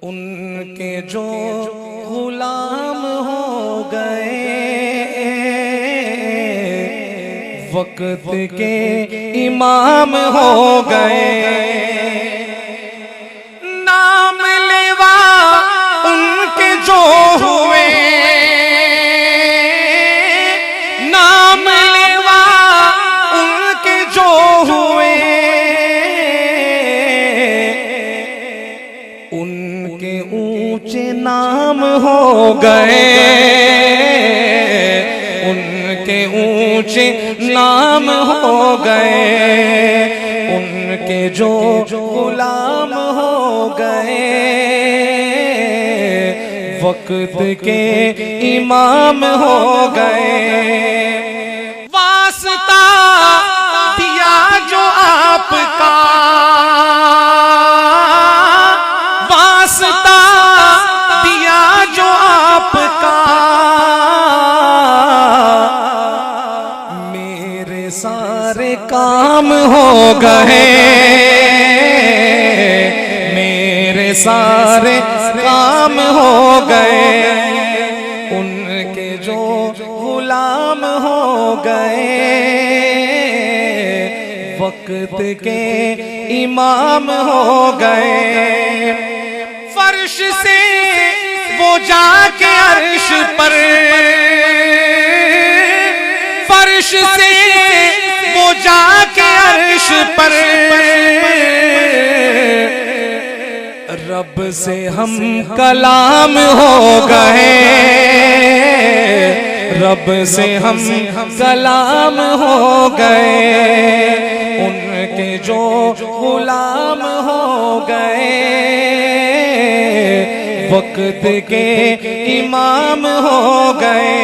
उनके जो गुलाम हो गए, वक्त के इमाम हो गए। नाम लेवा उनके जो हुए, नाम लेवा उनके जो हुए, उनके ऊंचे नाम हो गए, उनके ऊंचे नाम हो गए। उनके जो गुलाम हो गए, वक्त के इमाम हो गए। वास्ता दिया जो आपका, वास्ता दिया जो आपका, मेरे सारे काम हो गए, मेरे सारे काम हो गए। उनके जो गुलाम हो गए, वक्त के इमाम हो गए। फर्श से वो जाके अर्श पर, फर्श से वो जाके अर्श पर, रब से हम कलाम हो गए, रब से हम कलाम हो गए। उनके जो गुलाम हो गए, वक्त के इमाम हो गए।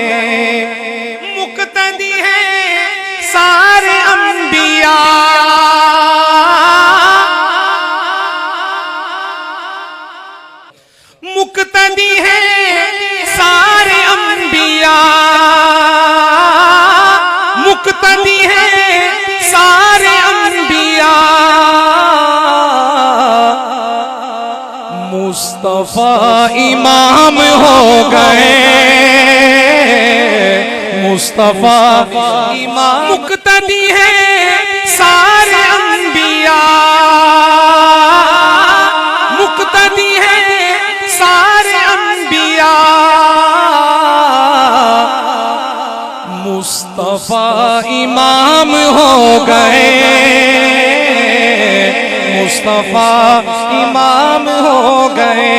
मुक्तदी है सारे अंबिया, मुक्तदी है सारे अंबिया, मुक्तदी है सारे अंबिया। मुस्तफा इमाम हो गए, मुस्तफा इमाम। मुक्तदी है सारे अंबिया, मुक्तदी है सारे अंबिया। मुस्तफा इमाम हो गए, मुस्तफा इमाम हो गए।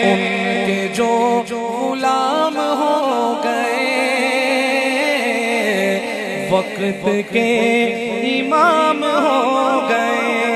उनके जो गुलाम हो गए, वक्त के इमाम हो गए।